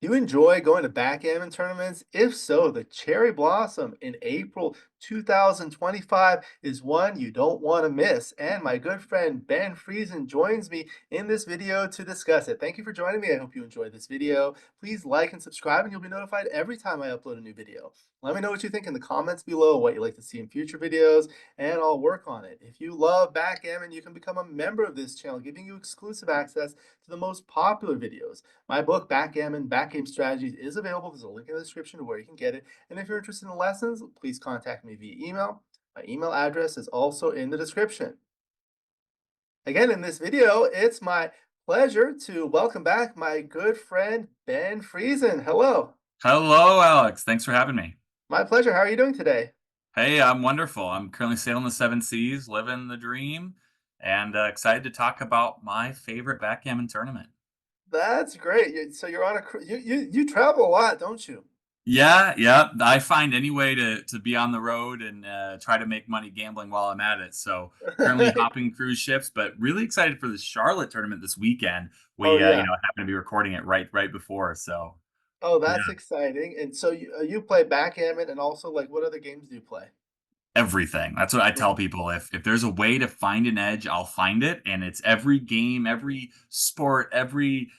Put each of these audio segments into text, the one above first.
Do you enjoy going to backgammon tournaments? If so, the Cherry Blossom in April 2025 is one you don't want to miss. And my good friend Ben Friesen joins me in this video to discuss it. Thank you for joining me. I hope you enjoyed this video. Please like and subscribe, and you'll be notified every time I upload a new video. Let me know what you think in the comments below, what you'd like to see in future videos, and I'll work on it. If you love backgammon, you can become a member of this channel, giving you exclusive access to the most popular videos. My book, Backgammon, Backgame Strategies, is available. There's a link in the description to where you can get it. And if you're interested in the lessons, please contact me via email. My email address is also in the description. Again, in this video, it's my pleasure to welcome back my good friend, Ben Friesen. Hello. Hello, Alex. Thanks for having me. My pleasure. How are you doing today? Hey, I'm wonderful. I'm currently sailing the seven seas, living the dream, and excited to talk about my favorite backgammon tournament. That's great. So you're on a you travel a lot, don't you? Yeah, yeah. I find any way to be on the road and try to make money gambling while I'm at it. So currently hopping cruise ships, but really excited for the Charlotte tournament this weekend. Oh We yeah. happen to be recording it right before. So Oh, yeah. that's exciting. And so you play backgammon, and also like what other games do you play? Everything. That's what I tell Mhm. people. If there's a way to find an edge, I'll find it, and it's every game, every sport, every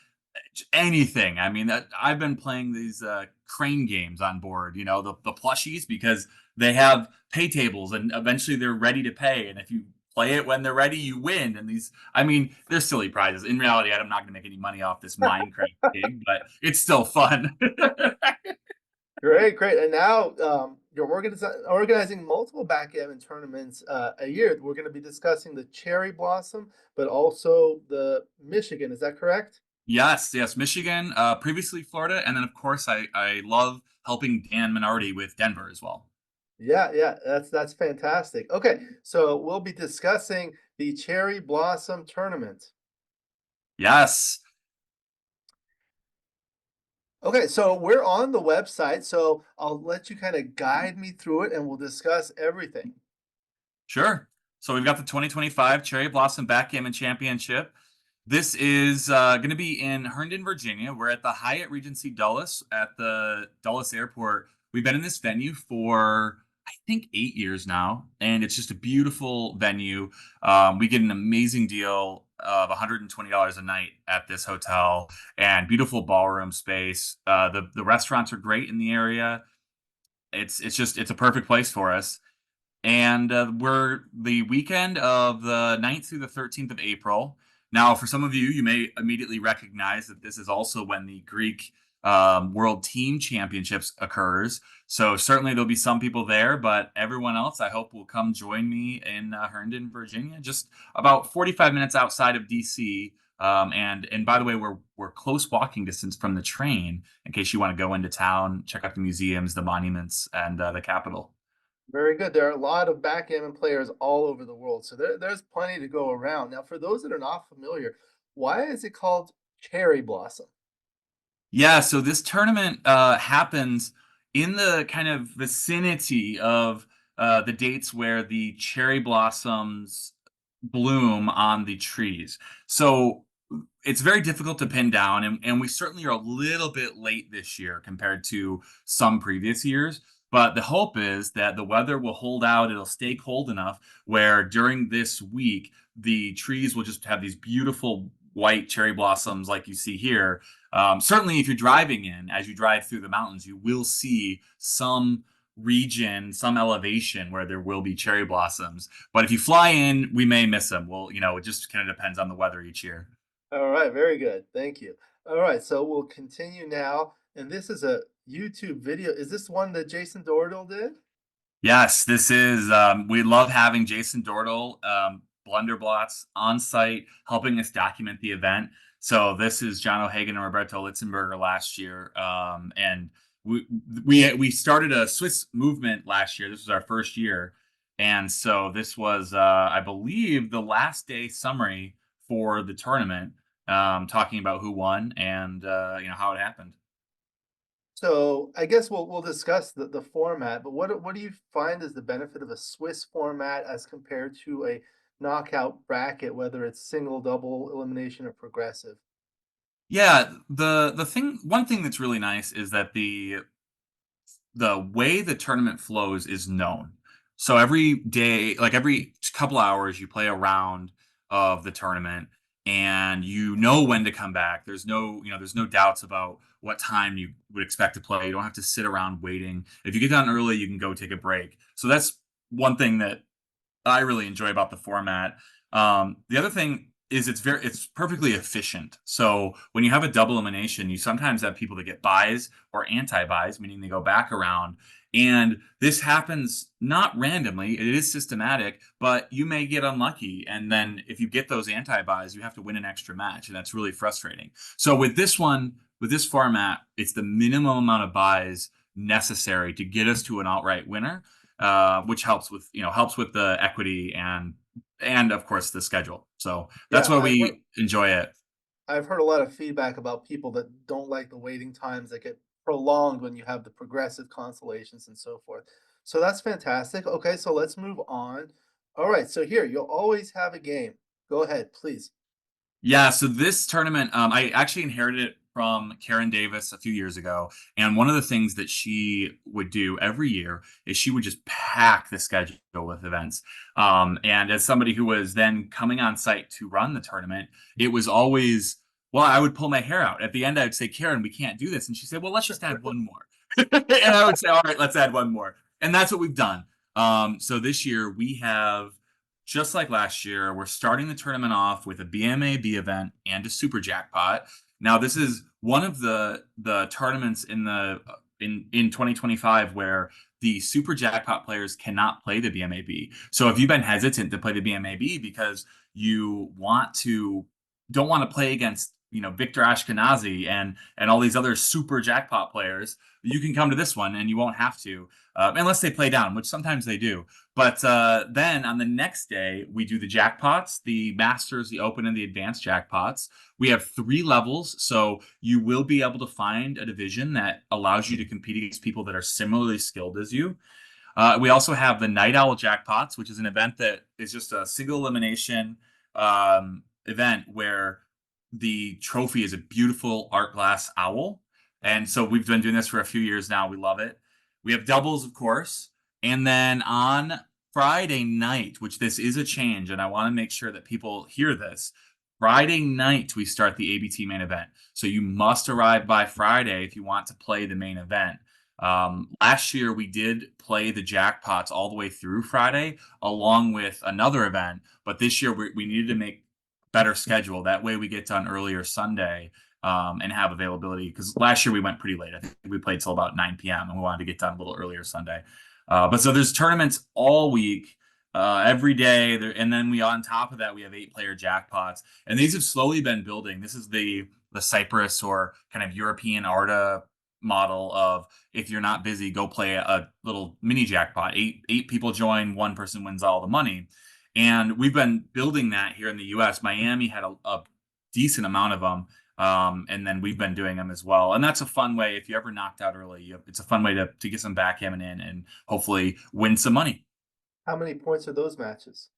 anything. I mean, that I've been playing these crane games on board, the plushies because they have pay tables and eventually they're ready to pay. And if you play it when they're ready, you win. And I mean, they're silly prizes. In reality, I'm not going to make any money off this Minecraft gig, but it's still fun. Great, great. And now you're organizing multiple backgammon tournaments a year. We're going to be discussing the Cherry Blossom, but also the Michigan. Is that correct? Yes, yes, Michigan, previously Florida, and then of course I love helping Dan Minardi with Denver as well. Yeah, yeah, that's fantastic. Okay, so we'll be discussing the Cherry Blossom tournament. Yes, Okay, so we're on the website, so I'll let you kind of guide me through it and we'll discuss everything. sure. So we've got the 2025 Cherry Blossom Backgammon Championship. This is going to be in Herndon, Virginia. We're at the Hyatt Regency Dulles at the Dulles Airport. We've been in this venue for I think 8 years now, and it's just a beautiful venue. We get an amazing deal of $120 a night at this hotel, and beautiful ballroom space. The restaurants are great in the area. It's a perfect place for us. And we're the weekend of the 9th through the 13th of April. Now, for some of you, you may immediately recognize that this is also when the Greek World Team Championships occurs. So certainly there'll be some people there, but everyone else, I hope, will come join me in Herndon, Virginia, just about 45 minutes outside of DC. And by the way, we're close walking distance from the train in case you want to go into town, check out the museums, the monuments, and the Capitol. Very good. There are a lot of backgammon players all over the world, so there's plenty to go around. Now, for those that are not familiar, why is it called Cherry Blossom? Yeah, so this tournament happens in the kind of vicinity of the dates where the cherry blossoms bloom on the trees. So it's very difficult to pin down, and we certainly are a little bit late this year compared to some previous years. But the hope is that the weather will hold out, it'll stay cold enough where during this week, the trees will just have these beautiful white cherry blossoms like you see here. Certainly, if you're driving in, as you drive through the mountains, you will see some region, some elevation where there will be cherry blossoms. But if you fly in, we may miss them. Well, it just kind of depends on the weather each year. All right, very good. Thank you. All right, so we'll continue now. And this is a YouTube video. Is this one that Jason Doradell did? Yes, this is. We love having Jason Dortel, Blunderblots on site, helping us document the event. So this is John O'Hagan and Roberto Litzenberger last year, and we started a Swiss movement last year. This was our first year, and so this was, I believe, the last day summary for the tournament, talking about who won and how it happened. So I guess we'll discuss the format, but what do you find is the benefit of a Swiss format as compared to a knockout bracket, whether it's single, double, elimination, or progressive? Yeah, one thing that's really nice is that the way the tournament flows is known. So every day, like every couple hours, you play a round of the tournament and you know when to come back. There's no doubts about what time you would expect to play. You don't have to sit around waiting. If you get done early, you can go take a break. So that's one thing that I really enjoy about the format. The other thing is it's perfectly efficient. So when you have a double elimination, you sometimes have people that get buys or anti-buys, meaning they go back around. And this happens not randomly, it is systematic, but you may get unlucky. And then if you get those anti-buys, you have to win an extra match. And that's really frustrating. So with this format, it's the minimum amount of buys necessary to get us to an outright winner, which helps with the equity and of course the schedule. So that's Yeah, why we enjoy it. I've heard a lot of feedback about people that don't like the waiting times that get prolonged when you have the progressive constellations and so forth. So that's fantastic. Okay, so let's move on. All right, so here, you'll always have a game. Go ahead, please. Yeah, so this tournament, I actually inherited it from Karen Davis a few years ago. And one of the things that she would do every year is she would just pack the schedule with events. And as somebody who was then coming on site to run the tournament, it was always, well, I would pull my hair out. At the end, I would say, Karen, we can't do this. And she said, well, let's just add one more. And I would say, all right, let's add one more. And that's what we've done. So this year we have, just like last year, we're starting the tournament off with a BMAB event and a super jackpot. Now, this is one of the tournaments in 2025 where the super jackpot players cannot play the BMAB. So if you've been hesitant to play the BMAB because you don't want to play against Victor Ashkenazi and all these other super jackpot players, you can come to this one and you won't have to, unless they play down, which sometimes they do. But then on the next day, we do the jackpots, the Masters, the Open, and the Advanced jackpots. We have 3 levels, so you will be able to find a division that allows you to compete against people that are similarly skilled as you. We also have the Night Owl jackpots, which is an event that is just a single elimination event where the trophy is a beautiful art glass owl. And so we've been doing this for a few years now. We love it. We have doubles, of course. And then on Friday night, which this is a change, and I want to make sure that people hear this. Friday night, we start the ABT main event. So you must arrive by Friday if you want to play the main event. Last year, we did play the jackpots all the way through Friday, along with another event. But this year, we needed to make better schedule. That way, we get done earlier Sunday and have availability. Because last year we went pretty late. I think we played till about 9 p.m. and we wanted to get done a little earlier Sunday. But so there's tournaments all week. Every day, and then we on top of that we have 8-player jackpots, and these have slowly been building. This is the Cyprus or kind of European Arta model of, if you're not busy, go play a little mini jackpot. Eight people join, one person wins all the money. And we've been building that here in the US. Miami had a decent amount of them. And then we've been doing them as well. And that's a fun way. If you ever knocked out early, it's a fun way to get some backgammon in and hopefully win some money. How many points are those matches?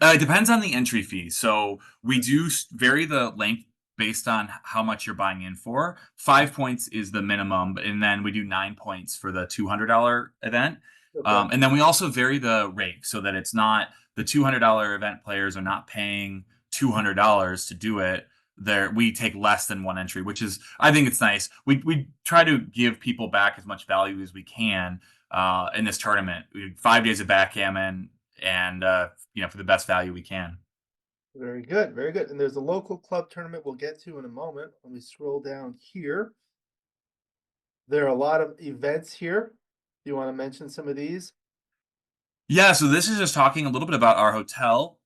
It depends on the entry fee. So we do vary the length based on how much you're buying in for. 5 points is the minimum, and then we do 9 points for the $200 event. Okay. And then we also vary the rate so that it's not, the $200 event players are not paying $200 to do it. There, we take less than one entry, which is, I think it's nice. We try to give people back as much value as we can in this tournament. We had 5 days of backgammon, and for the best value we can. Very good, very good. And there's a local club tournament we'll get to in a moment. Let me scroll down here. There are a lot of events here. Do you want to mention some of these? Yeah, so this is just talking a little bit about our hotel.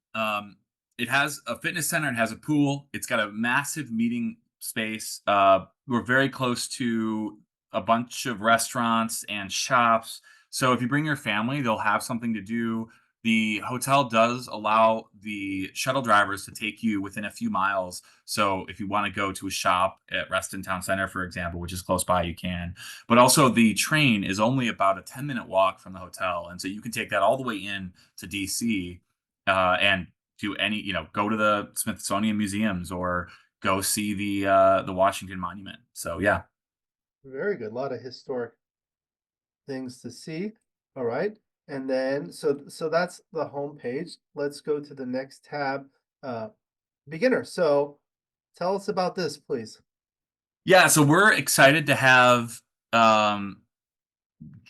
It has a fitness center, it has a pool, it's got a massive meeting space. We're very close to a bunch of restaurants and shops. So if you bring your family, they'll have something to do. The hotel does allow the shuttle drivers to take you within a few miles. So if you want to go to a shop at Reston Town Center, for example, which is close by, you can. But also the train is only about a 10-minute walk from the hotel. And so you can take that all the way in to DC and do go to the Smithsonian museums or go see the Washington Monument. So yeah. Very good. A lot of historic things to see. All right. And then so that's the home page. Let's go to the next tab, uh, beginner. So tell us about this, please. Yeah, so we're excited to have um,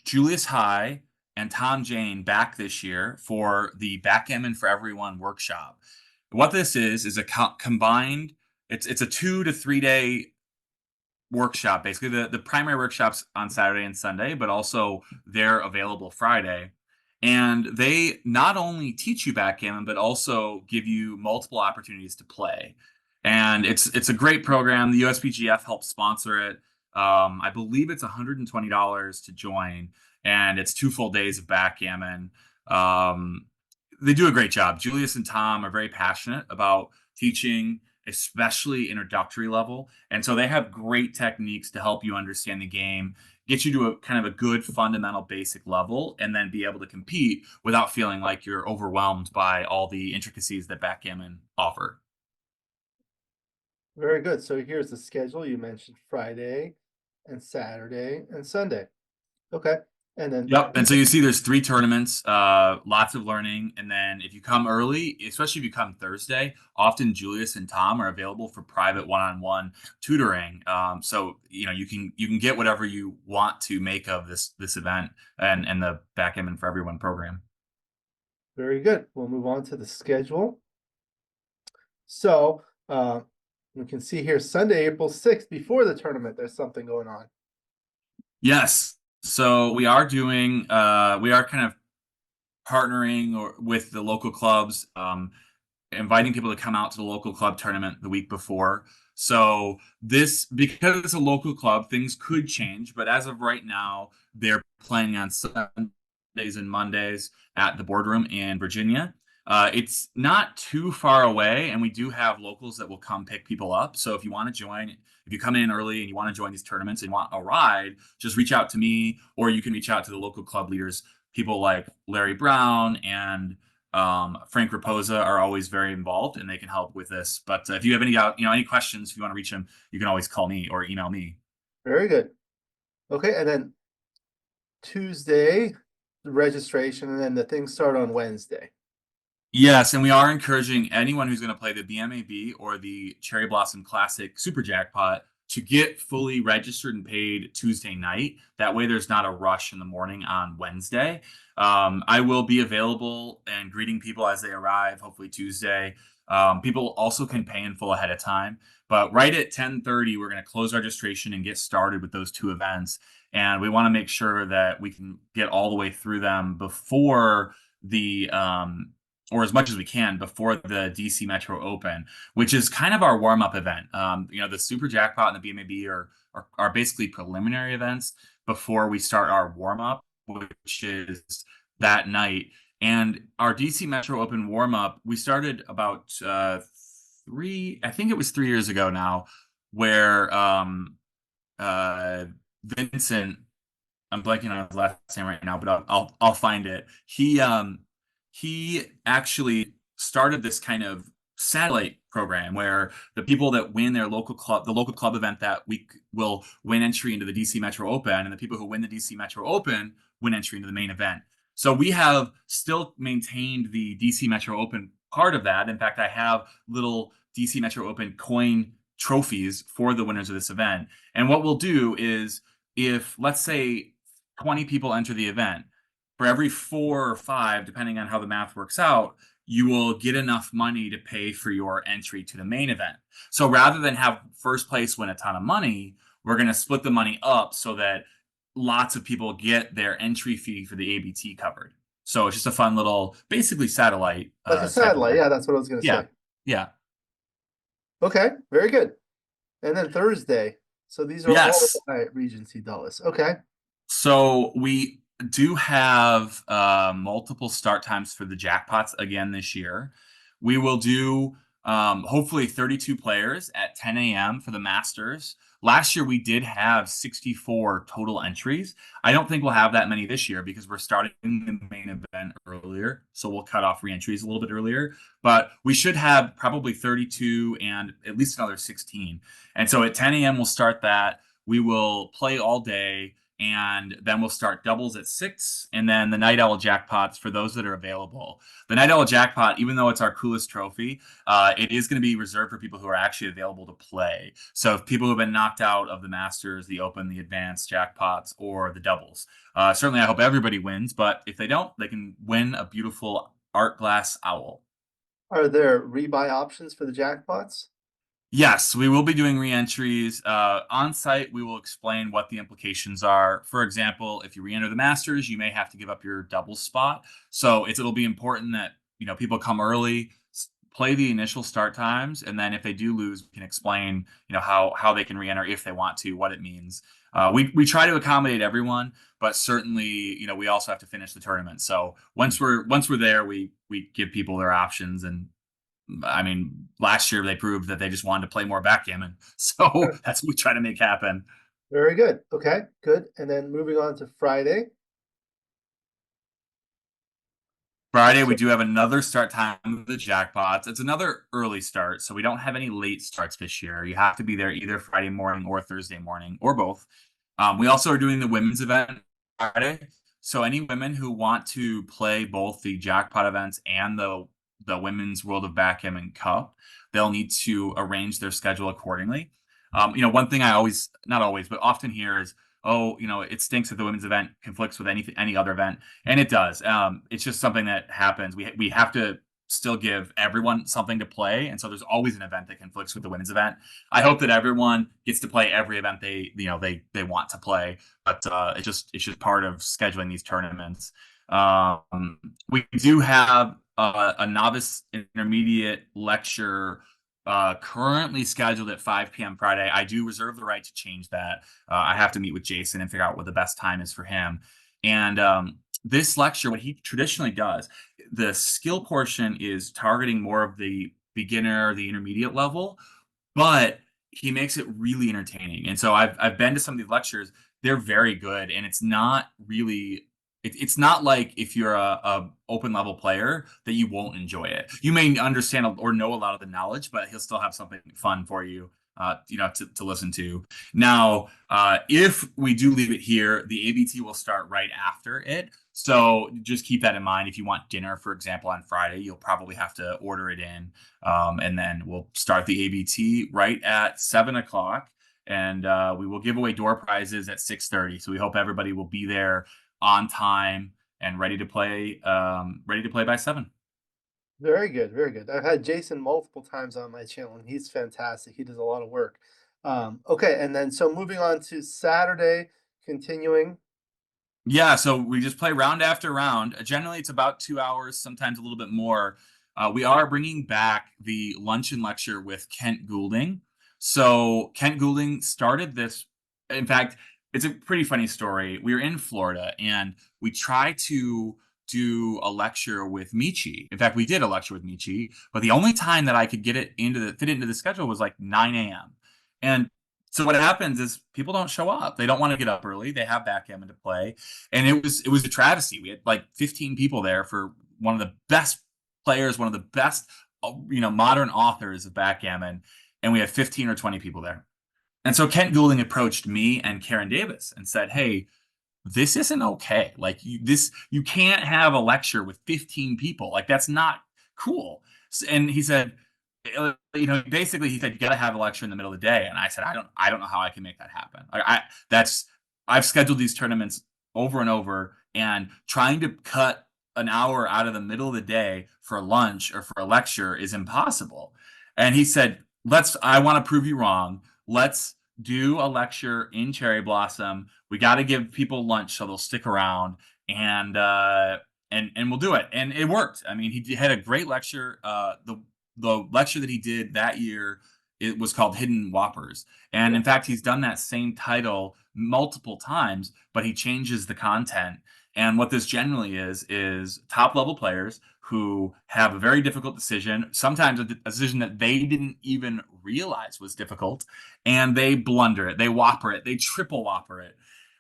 Julius High and Tom Jane back this year for the Backgammon for Everyone workshop. What this is a combined. It's a 2 to 3 day workshop. Basically, the primary workshops on Saturday and Sunday, but also they're available Friday. And they not only teach you backgammon, but also give you multiple opportunities to play. And it's a great program. The USBGF helps sponsor it. I believe it's $120 to join, and it's 2 full days of backgammon. Um, they do a great job. Julius and Tom are very passionate about teaching, especially introductory level. And so they have great techniques to help you understand the game, get you to a kind of a good fundamental basic level, and then be able to compete without feeling like you're overwhelmed by all the intricacies that backgammon offer. Very good. So here's the schedule. You mentioned Friday and Saturday and Sunday. Okay. And then Yep. And so you see there's 3 tournaments, lots of learning. And then if you come early, especially if you come Thursday, often Julius and Tom are available for private one-on-one tutoring. So you can get whatever you want to make of this event and the Backgammon for Everyone program. very good. We'll move on to the schedule. So we can see here Sunday, April 6th, before the tournament, there's something going on. Yes. So we are kind of partnering or with the local clubs, inviting people to come out to the local club tournament the week before. So this, because it's a local club, things could change, but as of right now, they're playing on Sundays and Mondays at the Boardroom in Virginia. It's not too far away, and we do have locals that will come pick people up. So if you want to join, if you come in early and you want to join these tournaments and want a ride, just reach out to me, or you can reach out to the local club leaders. People like Larry Brown and Frank Raposa are always very involved, and they can help with this. But if you have any questions, if you want to reach them, you can always call me or email me. Very good. Okay. And then Tuesday, the registration, and then the things start on Wednesday. Yes, and we are encouraging anyone who's going to play the BMAB or the Cherry Blossom Classic Super Jackpot to get fully registered and paid Tuesday night. That way, there's not a rush in the morning on Wednesday. I will be available and greeting people as they arrive, hopefully Tuesday. People also can pay in full ahead of time. But right at 10:30, we're going to close registration and get started with those 2 events. And we want to make sure that we can get all the way through them before the or as much as we can before the DC Metro Open, which is kind of our warm-up event. The Super Jackpot and the BMAB are basically preliminary events before we start our warm-up, which is that night. And our DC Metro Open warm-up, we started about I think it was 3 years ago now, where Vincent, I'm blanking on his last name right now, but I'll find it. He actually started this kind of satellite program where the people that win the local club event that week will win entry into the DC Metro Open, and the people who win the DC Metro Open win entry into the main event. So we have still maintained the DC Metro Open part of that. In fact, I have little DC Metro Open coin trophies for the winners of this event. And what we'll do is, if let's say 20 people enter the event, for every 4 or 5, depending on how the math works out, you will get enough money to pay for your entry to the main event. So rather than have first place win a ton of money, we're going to split the money up so that lots of people get their entry fee for the ABT covered. So it's just a fun little, basically satellite. Like a satellite. Yeah, that's what I was going to Yeah. say. Yeah. Okay. Very good. And then Thursday. So these are all Yes. at Regency Dulles. Okay. So we do have multiple start times for the jackpots again this year. We will do hopefully 32 players at 10 a.m. for the Masters. Last year we did have 64 total entries. I don't think we'll have that many this year because we're starting the main event earlier. So we'll cut off reentries a little bit earlier. But we should have probably 32 and at least another 16. And so at 10 a.m. we'll start that. We will play all day, and then we'll start doubles at 6, and then the Night Owl jackpots for those that are available. The Night Owl jackpot, even though it's our coolest trophy, it is going to be reserved for people who are actually available to play. So if people who have been knocked out of the Masters, the Open, the Advanced jackpots, or the doubles, certainly I hope everybody wins. But if they don't, they can win a beautiful art glass owl. Are there rebuy options for the jackpots? Yes, we will be doing reentries. On site, we will explain what the implications are. For example, if you re-enter the Masters, you may have to give up your double spot. So it'll be important that people come early, play the initial start times, and then if they do lose, we can explain how they can re-enter if they want to, what it means. We try to accommodate everyone, but certainly we also have to finish the tournament. So once we're there, we give people their options. And I mean, last year they proved that they just wanted to play more backgammon. So that's what we try to make happen. Very good. Okay, good. And then moving on to Friday. Friday, we So do have another start time of the jackpots. It's another early start, so we don't have any late starts this year. You have to be there either Friday morning or Thursday morning or both. We also are doing the women's event Friday. So any women who want to play both the jackpot events and the Women's World of Backgammon Cup, they'll need to arrange their schedule accordingly. One thing I always, not always, but often hear is, oh, it stinks that the women's event conflicts with any other event, and it does. It's just something that happens. We have to still give everyone something to play, and so there's always an event that conflicts with the women's event. I hope that everyone gets to play every event they want to play, but it's just part of scheduling these tournaments. We do have a novice intermediate lecture currently scheduled at 5 p.m. Friday. I do reserve the right to change that. I have to meet with Jason and figure out what the best time is for him. And this lecture, what he traditionally does, the skill portion is targeting more of the beginner, the intermediate level, but he makes it really entertaining. And so I've been to some of these lectures. They're very good, and it's not really it's not like if you're a open level player that you won't enjoy it. You may understand or know a lot of the knowledge, but he'll still have something fun for you, to listen to. Now, if we do leave it here, the ABT will start right after it. So just keep that in mind. If you want dinner, for example, on Friday, you'll probably have to order it in, and then we'll start the ABT right at 7 o'clock. And we will give away door prizes at 6:30. So we hope everybody will be there on time and ready to play by 7. very good, very good. I've had Jason multiple times on my channel, and he's fantastic. He does a lot of work. Okay, and then so moving on to Saturday, continuing. Yeah, so we just play round after round. Generally, it's about 2 hours, sometimes a little bit more. We are bringing back the luncheon lecture with Kent Goulding. So Kent Goulding started this. In fact, it's a pretty funny story. We were in Florida, and we tried to do a lecture with Michi. In fact, we did a lecture with Michi, but the only time that I could get it fit into the schedule was like 9 a.m. And so what happens is people don't show up. They don't want to get up early. They have backgammon to play, and it was a travesty. We had like 15 people there for one of the best players, one of the best modern authors of backgammon, and we had 15 or 20 people there. And so Kent Goulding approached me and Karen Davis and said, "Hey, this isn't okay. Like you can't have a lecture with 15 people. Like that's not cool." And he said, basically he said, "You got to have a lecture in the middle of the day." And I said, I don't know how I can make that happen. I've scheduled these tournaments over and over, and trying to cut an hour out of the middle of the day for lunch or for a lecture is impossible. And he said, I want to prove you wrong. Let's do a lecture in Cherry Blossom. We got to give people lunch so they'll stick around, and we'll do it. And it worked. I mean, he had a great lecture. The lecture that he did that year it was called Hidden Whoppers. And in fact, he's done that same title multiple times, but he changes the content. And what this generally is top level players who have a very difficult decision, sometimes a decision that they didn't even realize was difficult, and they blunder it, they whopper it, they triple whopper it.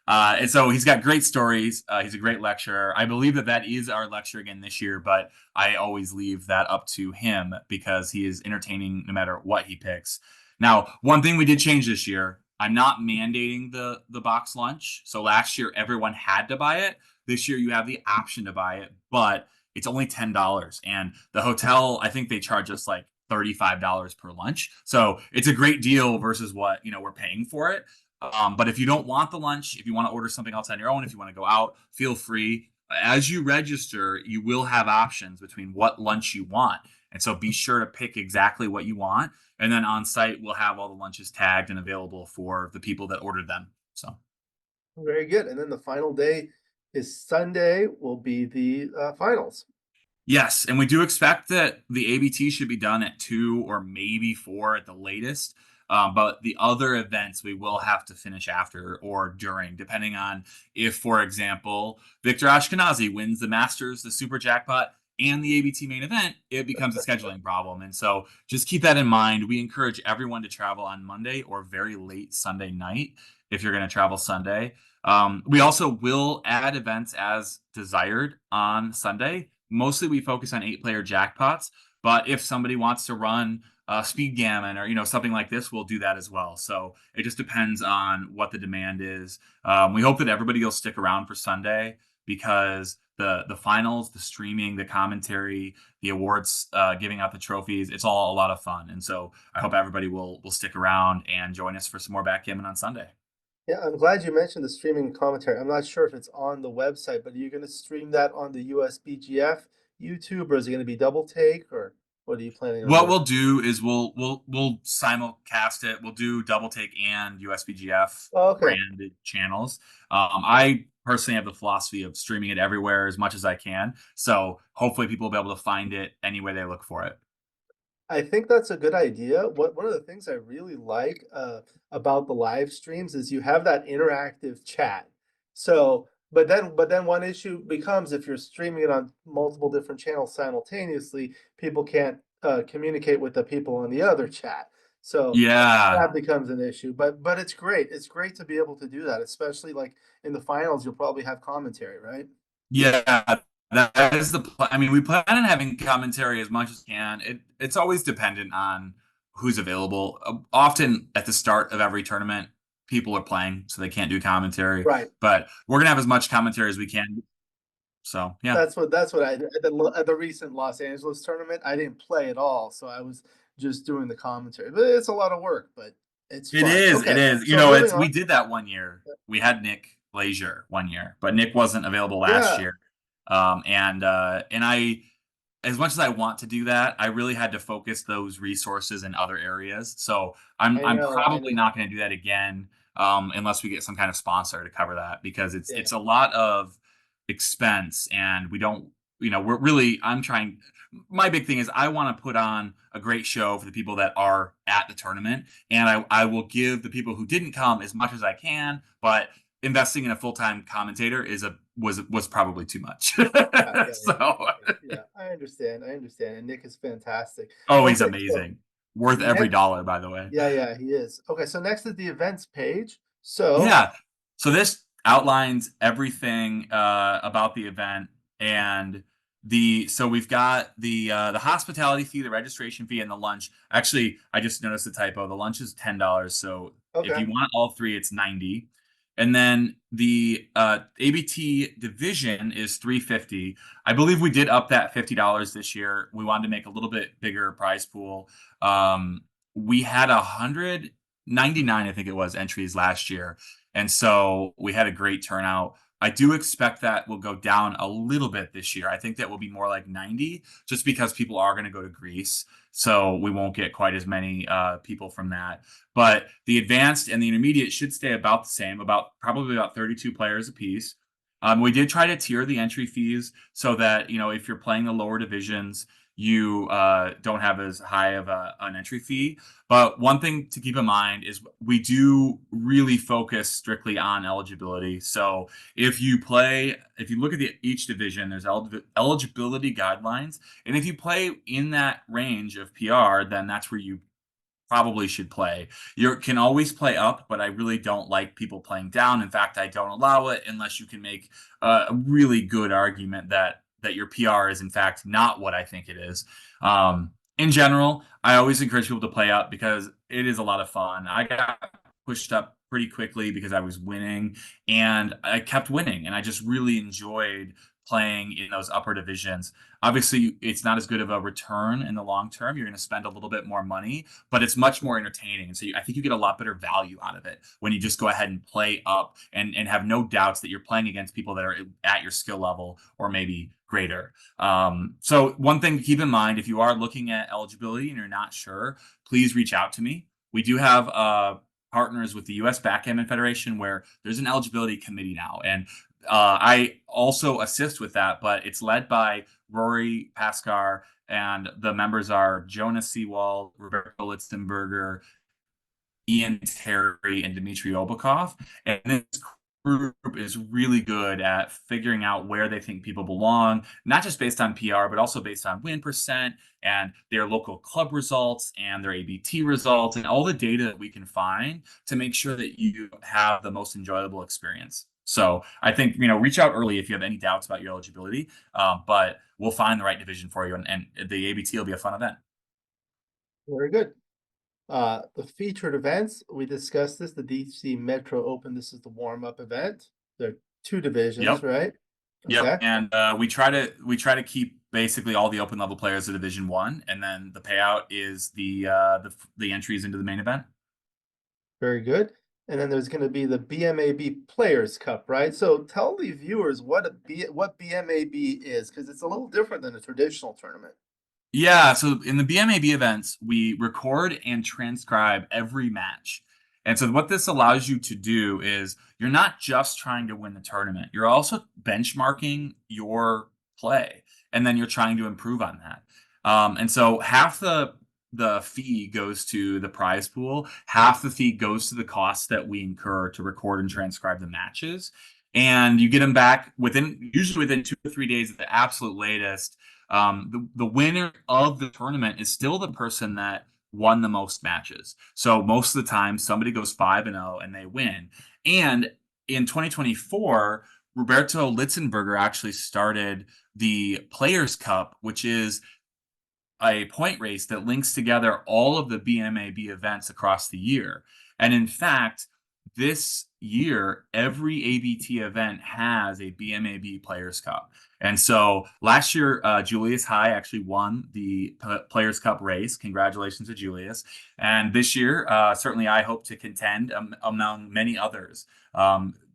And so he's got great stories. He's a great lecturer. I believe that that is our lecture again this year, but I always leave that up to him because he is entertaining no matter what he picks. Now, one thing we did change this year, I'm not mandating the box lunch. So last year everyone had to buy it. This year you have the option to buy it, but it's only $10. And the hotel, I think they charge us like $35 per lunch. So it's a great deal versus what, we're paying for it. But if you don't want the lunch, if you want to order something else on your own, if you want to go out, feel free. As you register, you will have options between what lunch you want. And so be sure to pick exactly what you want. And then on site, we'll have all the lunches tagged and available for the people that ordered them. So, Very good. And then the final day is Sunday, will be the finals. yes. And we do expect that the ABT should be done at 2 or maybe 4 at the latest. But the other events we will have to finish after or during, depending on if, for example, Victor Ashkenazi wins the Masters, the Super Jackpot, and the ABT main event, it becomes a scheduling problem. And so just keep that in mind. We encourage everyone to travel on Monday or very late Sunday night if you're going to travel Sunday. We also will add events as desired on Sunday. Mostly we focus on 8-player jackpots, but if somebody wants to run speed gammon or something like this, we'll do that as well. So it just depends on what the demand is. We hope that everybody will stick around for Sunday because the finals, the streaming, the commentary, the awards, giving out the trophies, it's all a lot of fun. And so I hope everybody will stick around and join us for some more backgammon on Sunday. Yeah, I'm glad you mentioned the streaming commentary. I'm not sure if it's on the website, but are you going to stream that on the USBGF YouTube, or is it going to be double take, or what are you planning on What doing? we'll do is we'll simulcast it. We'll do double take and USBGF Oh, okay. branded channels. I personally have the philosophy of streaming it everywhere as much as I can. So hopefully people will be able to find it anywhere they look for it. I think that's a good idea. One of the things I really like about the live streams is you have that interactive chat. So, but then one issue becomes if you're streaming it on multiple different channels simultaneously, people can't communicate with the people on the other chat. So Yeah. that becomes an issue. But it's great. It's great to be able to do that, especially like in the finals. You'll probably have commentary, right? Yeah, that is the I mean, we plan on having commentary as much as we can. It's always dependent on who's available. Often at the start of every tournament, people are playing, so they can't do commentary. Right. But we're gonna have as much commentary as we can. So yeah, That's what I did at the recent Los Angeles tournament. I didn't play at all, so I was just doing the commentary. But it's a lot of work, but it's it fun. is. It Okay, is. so moving It's on. we did that one year. We had Nick Glazier one year, but Nick wasn't available last Yeah, year. And I as much as I want to do that, I really had to focus those resources in other areas. So I I'm know, I probably know. not going to do that again unless we get some kind of sponsor to cover that because Yeah, it's a lot of expense and we don't we're really I'm trying my big thing is I want to put on a great show for the people that are at the tournament and I will give the people who didn't come as much as I can, but investing in a full-time commentator was probably too much. yeah. So Yeah, I understand. I understand. And Nick is fantastic. oh, he's Okay, so amazing. Worth every next, dollar, by the way. yeah, yeah, he is. Okay, so next is the events page. So, Yeah. So this outlines everything about the event and so we've got the hospitality fee, the registration fee, and the lunch. Actually, I just noticed the typo. The lunch is $10. So if okay, you want all three, it's 90. And then the ABT division is 350. I believe we did up that $50 this year. We wanted to make a little bit bigger prize pool. We had 199, I think it was, entries last year. And so we had a great turnout. I do expect that will go down a little bit this year. I think that will be more like 90 just because people are going to go to Greece. So we won't get quite as many people from that. But the advanced and the intermediate should stay about the same, probably about 32 players apiece. We did try to tier the entry fees so that, if you're playing the lower divisions, you don't have as high of an entry fee. But one thing to keep in mind is we do really focus strictly on eligibility. So if you look at each division, there's eligibility guidelines. And if you play in that range of PR, then that's where you probably should play. You can always play up, but I really don't like people playing down. In fact, I don't allow it unless you can make a really good argument that your PR is in fact not what I think it is. In general, I always encourage people to play up because it is a lot of fun. I got pushed up pretty quickly because I was winning and I kept winning and I just really enjoyed playing in those upper divisions. Obviously, it's not as good of a return in the long term. You're going to spend a little bit more money, but it's much more entertaining. And so I think you get a lot better value out of it when you just go ahead and play up and have no doubts that you're playing against people that are at your skill level or maybe greater. So one thing to keep in mind, if you are looking at eligibility and you're not sure, please reach out to me. We do have partners with the U.S. Backgammon Federation where there's an eligibility committee now. And I also assist with that, but it's led by Rory Pascar, and the members are Jonas Seawald, Roberto Litzenberger, Ian Terry, and Dmitry Obakov. And this group is really good at figuring out where they think people belong, not just based on PR, but also based on win percent and their local club results and their ABT results and all the data that we can find to make sure that you have the most enjoyable experience. So I think, reach out early if you have any doubts about your eligibility, but we'll find the right division for you, and the ABT will be a fun event. Very good. The featured events, we discussed this, the DC Metro Open, this is the warm-up event. There are two divisions, Yep. right? Yep, Okay, and we try to keep basically all the open level players at Division One, and then the payout is the entries into the main event. very good. And then there's gonna be the BMAB Players Cup, right? So tell the viewers what BMAB is, because it's a little different than a traditional tournament. Yeah, so in the BMAB events, we record and transcribe every match. And so what this allows you to do is you're not just trying to win the tournament, you're also benchmarking your play, and then you're trying to improve on that. And so half the fee goes to the prize pool, half the fee goes to the costs that we incur to record and transcribe the matches. And you get them back usually within 2 to 3 days at the absolute latest. The winner of the tournament is still the person that won the most matches. So most of the time, somebody goes 5-0 and they win. And in 2024, Roberto Litzenberger actually started the Players Cup, which is a point race that links together all of the BMAB events across the year. And in fact, this year, every ABT event has a BMAB Players Cup. And so last year, Julius High actually won the Players Cup race. Congratulations to Julius. And this year, certainly I hope to contend among many others.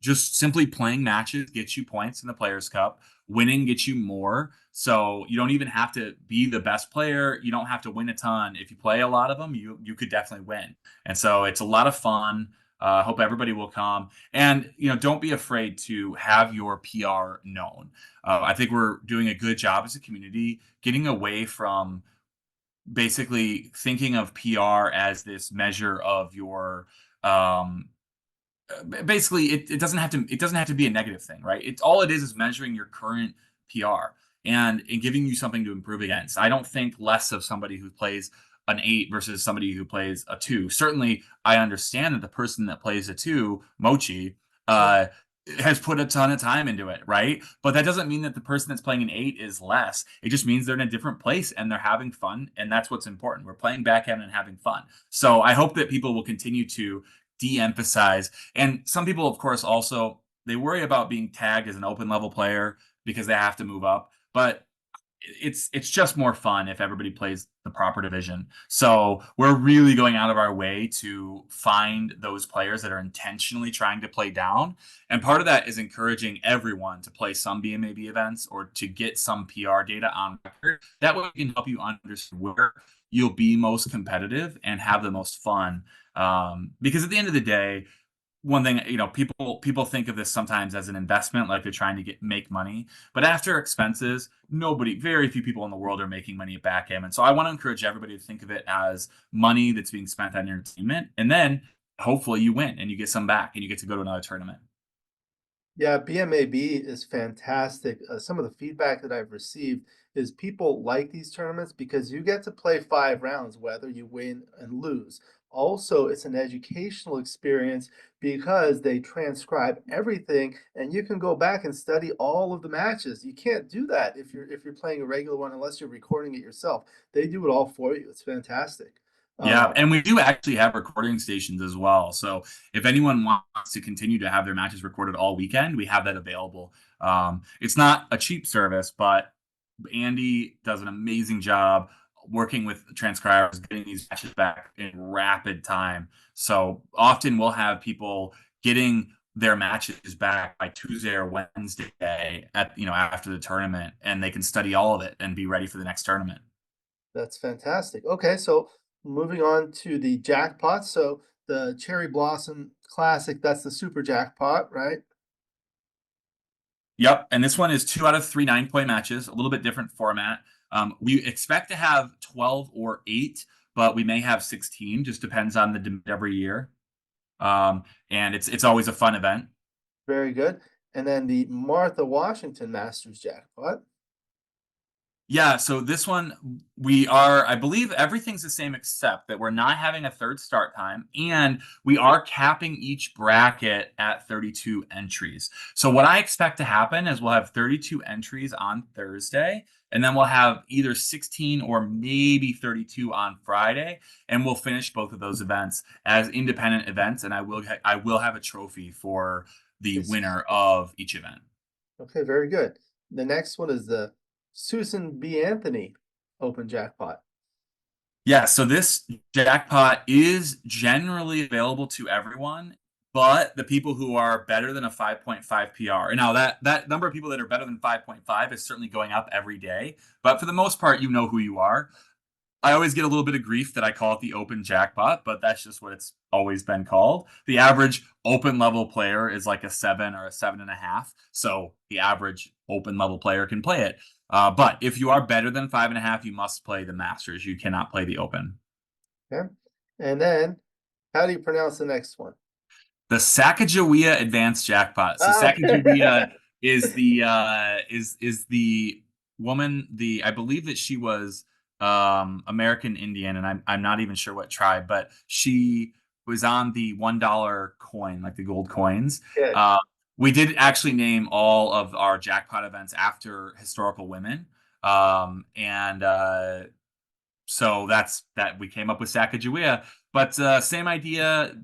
Just simply playing matches gets you points in the Players Cup. Winning gets you more. So you don't even have to be the best player. You don't have to win a ton. If you play a lot of them, you could definitely win. And so it's a lot of fun. Hope everybody will come, and don't be afraid to have your PR known. I think we're doing a good job as a community getting away from basically thinking of PR as this measure of your basically it doesn't have to be a negative thing, right? It's all it is measuring your current PR and giving you something to improve against. I don't think less of somebody who plays an 8 versus somebody who plays a 2. Certainly I understand that the person that plays a 2, Mochi, Yeah. uh has put a ton of time into it, right? But that doesn't mean that the person that's playing an 8 is less. It just means they're in a different place and they're having fun, and that's what's important. We're playing backgammon and having fun. So I hope that people will continue to de-emphasize. And some people, of course, also they worry about being tagged as an open level player because they have to move up. But it's just more fun if everybody plays the proper division. So we're really going out of our way to find those players that are intentionally trying to play down. And part of that is encouraging everyone to play some BMAB events or to get some PR data on record. That way we can help you understand where you'll be most competitive and have the most fun. Because at the end of the day, one thing, people think of this sometimes as an investment, like they're trying to make money. But after expenses, very few people in the world are making money at backgammon. So I want to encourage everybody to think of it as money that's being spent on entertainment, and then hopefully you win and you get some back and you get to go to another tournament. Yeah, BMAB is fantastic. Some of the feedback that I've received is people like these tournaments because you get to play 5 rounds, whether you win and lose. Also, it's an educational experience because they transcribe everything and you can go back and study all of the matches. You can't do that if you're playing a regular one unless you're recording it yourself. They do it all for you. It's fantastic. Yeah, Uh, and we do actually have recording stations as well. So if anyone wants to continue to have their matches recorded all weekend, we have that available. It's not a cheap service, but Andy does an amazing job working with transcribers, getting these matches back in rapid time. So often we'll have people getting their matches back by Tuesday or Wednesday after the tournament, and they can study all of it and be ready for the next tournament. That's fantastic. Okay, so moving on to the jackpot. So the Cherry Blossom Classic, that's the super jackpot, right? Yep, and this one is 2 out of 3 9-point matches, a little bit different format. We expect to have 12 or 8, but we may have 16, just depends on the demand every year. And it's always a fun event. Very good. And then the Martha Washington Masters jackpot. Yeah, so this one I believe everything's the same except that we're not having a third start time, and we are capping each bracket at 32 entries. So what I expect to happen is we'll have 32 entries on Thursday, and then we'll have either 16 or maybe 32 on Friday, and we'll finish both of those events as independent events, and I will have a trophy for the Yes. winner of each event. Okay, very good. The next one is the Susan B. Anthony Open Jackpot. Yeah, so this jackpot is generally available to everyone, but the people who are better than a 5.5 PR. And now that number of people that are better than 5.5 is certainly going up every day, but for the most part, you know who you are. I always get a little bit of grief that I call it the open jackpot, but that's just what it's always been called. The average open level player is like a 7 or a 7.5. So the average open level player can play it. But if you are better than 5.5, you must play the Masters. You cannot play the Open. Okay. And then how do you pronounce the next one? The Sacagawea Advanced Jackpot. So Okay. Sacagawea is the woman. The I believe that she was American Indian, and I'm not even sure what tribe, but she was on the $1 coin, like the gold coins. Okay. Uh, we did actually name all of our jackpot events after historical women, and so that's that we came up with Sacagawea. But same idea.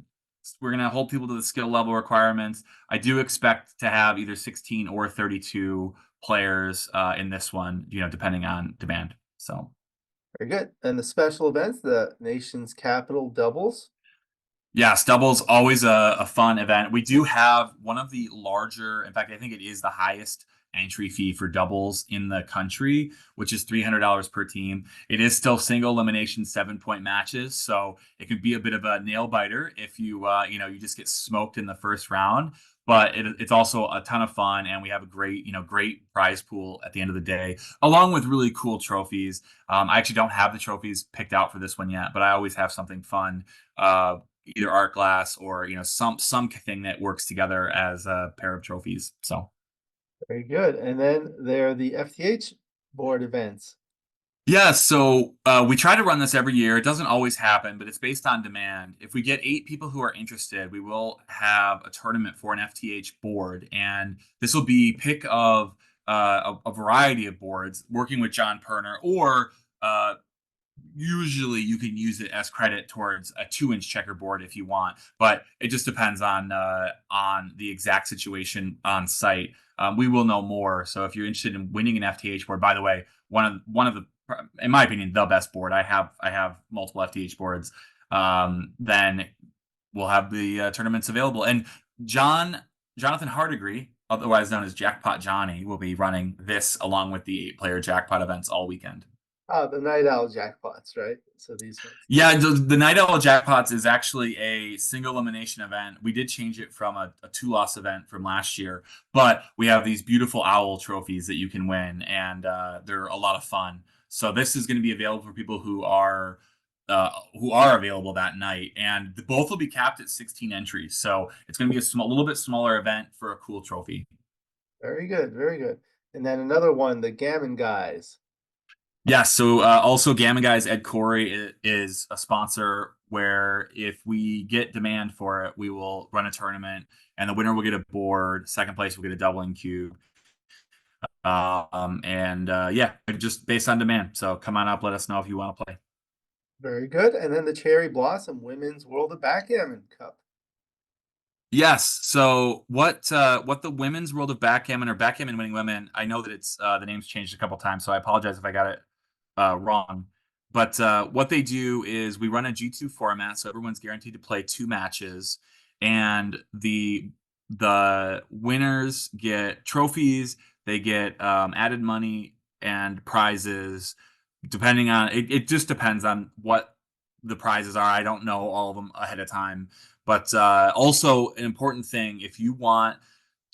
We're going to hold people to the skill level requirements. I do expect to have either 16 or 32 players in this one, depending on demand. So Very good. And the special events, the nation's capital doubles. yes, doubles always a fun event. We do have one of the larger, in fact, I think it is the highest entry fee for doubles in the country, which is $300 per team. It is still single elimination 7-point matches, so it could be a bit of a nail biter if you just get smoked in the first round. But it's also a ton of fun, and we have a great prize pool at the end of the day, along with really cool trophies. I actually don't have the trophies picked out for this one yet, but I always have something fun. Either art glass or something that works together as a pair of trophies. So Very good. And then there are the FTH board events. yeah, so we try to run this every year. It doesn't always happen, but it's based on demand. If we get 8 people who are interested, we will have a tournament for an FTH board, and this will be pick of a variety of boards, working with John Perner, or usually you can use it as credit towards a 2-inch checkerboard if you want, but it just depends on the exact situation on site. We will know more. So if you're interested in winning an FTH board, by the way, one of the, in my opinion, the best board. I have multiple FTH boards. Then we'll have the tournaments available. And Jonathan Hardigree, otherwise known as Jackpot Johnny, will be running this along with the 8-player jackpot events all weekend. The night owl jackpots, right? So these ones. Yeah, the Night Owl Jackpots is actually a single elimination event. We did change it from a two-loss event from last year, but we have these beautiful owl trophies that you can win, and they're a lot of fun. So this is going to be available for people who are available that night, and both will be capped at 16 entries. So it's going to be little bit smaller event for a cool trophy. Very good, very good. And then another one, the Gammon guys. Yeah, so also Gamma Guys Ed Corey is a sponsor where if we get demand for it, we will run a tournament and the winner will get a board, second place will get a doubling cube. Yeah, just based on demand. So come on up, let us know if you want to play. Very good. And then the Cherry Blossom Women's World of Backgammon Cup. Yes. So what the women's world of backgammon or backgammon winning women, I know that it's the name's changed a couple times, so I apologize if I got it wrong. But what they do is we run a G2 format, so everyone's guaranteed to play 2 matches, and the winners get trophies, they get added money and prizes, depending on it. It just depends on what the prizes are. I don't know all of them ahead of time, but also an important thing if you want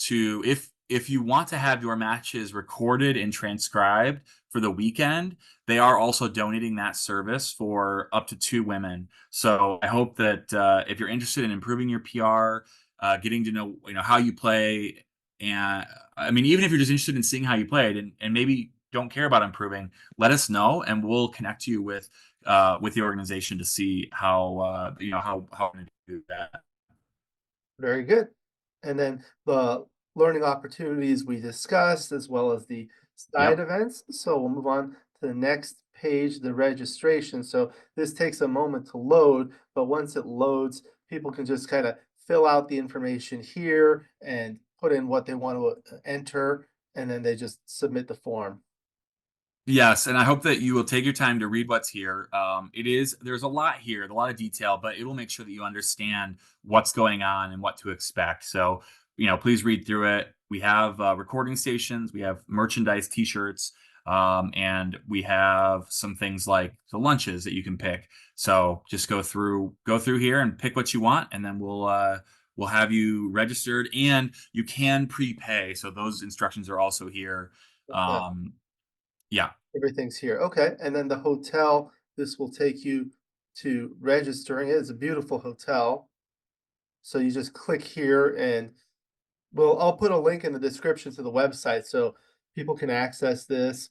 to if you want to have your matches recorded and transcribed for the weekend, they are also donating that service for up to 2 women. So I hope that if you're interested in improving your PR, getting to know how you play, and I mean even if you're just interested in seeing how you played and maybe don't care about improving, let us know and we'll connect you with the organization to see how to do that. Very good. And then the learning opportunities we discussed, as well as the side Yep. events. So we'll move on to the next page, the registration. So this takes a moment to load, but once it loads, people can just kind of fill out the information here and put in what they want to enter, and then they just submit the form. Yes, and I hope that you will take your time to read what's here. There's a lot here, a lot of detail, but it will make sure that you understand what's going on and what to expect. So, please read through it. We have recording stations, we have merchandise, T-shirts, and we have some things like the lunches that you can pick. So just go through here and pick what you want, and then we'll have you registered, and you can prepay. So those instructions are also here. Okay. Yeah. Everything's here. Okay. And then the hotel, this will take you to registering it. It's a beautiful hotel. So you just click here and well, I'll put a link in the description to the website so people can access this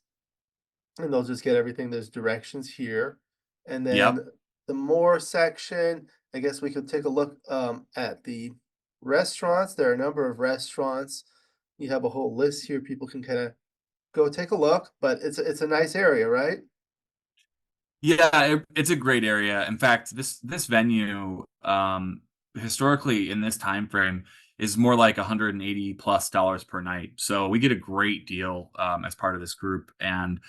and they'll just get everything. There's directions here. And then Yep. the more section, I guess we could take a look at the restaurants. There are a number of restaurants. You have a whole list here. People can kind of go take a look, but it's a nice area, right? Yeah, it's a great area. In fact, this venue, historically in this time frame, is more like $180+ per night. So we get a great deal as part of this group, and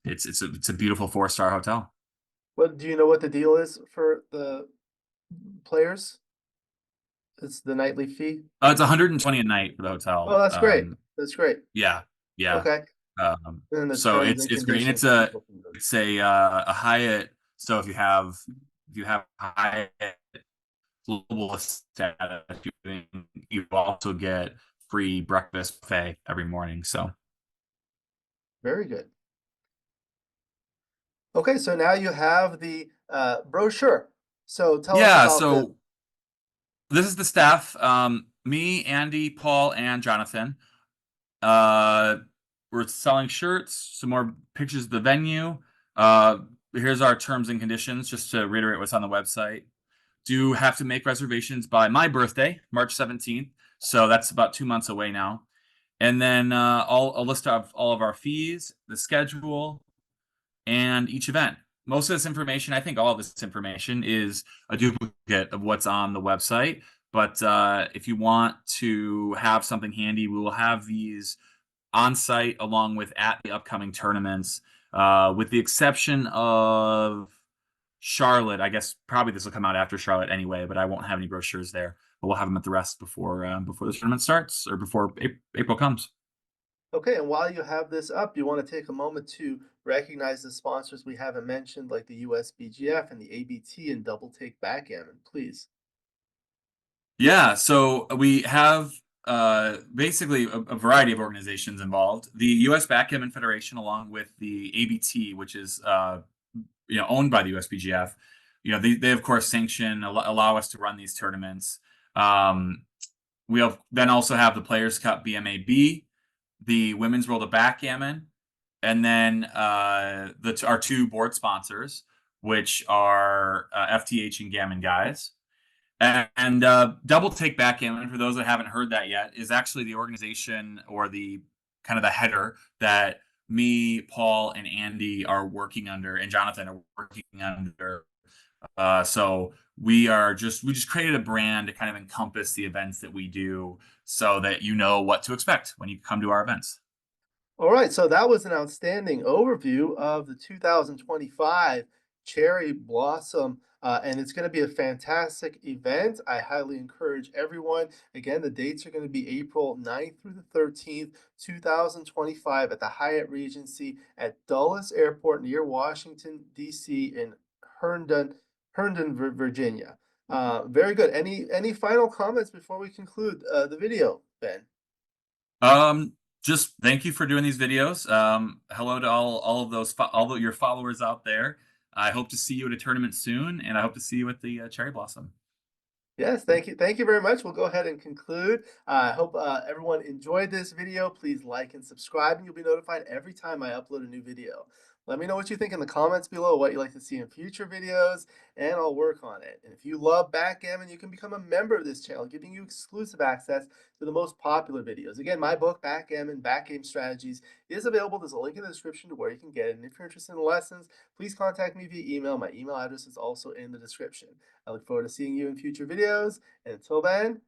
it's a beautiful 4-star hotel. What do you know what the deal is for the players? It's the nightly fee? It's 120 a night for the Oh, hotel. that's great. That's great. Yeah, yeah. Okay. Um, And then the so terms it's and it's great, and conditions people can go. it's a Hyatt. So if you have Hyatt global status, you also get free breakfast buffet every morning. So Very good. Okay, so now you have the brochure. So tell us yeah, about this. so this is the staff. Me, Andy, Paul, and Jonathan. Uh, we're selling shirts, some more pictures of the venue. Uh, Here's our terms and conditions, just to reiterate what's on the website. Do have to make reservations by my birthday, March 17th. So that's about 2 months away now. And then a list of all of our fees, the schedule, and each event. Most of this information, I think all of this information is a duplicate of what's on the website. But if you want to have something handy, we will have these on site along with at the upcoming tournaments, with the exception of Charlotte. I guess probably this will come out after Charlotte anyway, but I won't have any brochures there. But we'll have them at the rest before the tournament starts or before April comes. Okay, and while you have this up, you want to take a moment to recognize the sponsors we haven't mentioned, like the USBGF and the ABT and Double Take Backgammon, please. Yeah, so we have basically a variety of organizations involved. The U.S. Backgammon Federation, along with the ABT, which is owned by the USBGF. They of course sanction allow us to run these tournaments. Um, we have then also have the Players Cup BMAB, the Women's World of Backgammon, and then our two board sponsors, which are FTH and Gammon Guys. And Double Take Backgammon, for those that haven't heard that yet, is actually the organization or the kind of the header that me, Paul, and Andy are working under, and Jonathan are working under. So we just created a brand to kind of encompass the events that we do, so that you know what to expect when you come to our events. All right, so that was an outstanding overview of the 2025 Cherry Blossom, and it's going to be a fantastic event. I highly encourage everyone. Again, the dates are going to be April 9th through the 13th, 2025 at the Hyatt Regency at Dulles Airport near Washington, D.C. in Herndon, Virginia. Very good. Any final comments before we conclude the video, Ben? Um, just thank you for doing these videos. Hello to all of all of your followers out there. I hope to see you at a tournament soon, and I hope to see you at the Cherry Blossom. Yes, thank you. Thank you very much. We'll go ahead and conclude. I hope everyone enjoyed this video. Please like and subscribe, and you'll be notified every time I upload a new video. Let me know what you think in the comments below, what you'd like to see in future videos, and I'll work on it. And if you love backgammon, you can become a member of this channel, giving you exclusive access to the most popular videos. Again, my book, Backgammon, Backgame Strategies, is available. There's a link in the description to where you can get it. And if you're interested in lessons, please contact me via email. My email address is also in the description. I look forward to seeing you in future videos. And until then,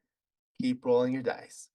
keep rolling your dice.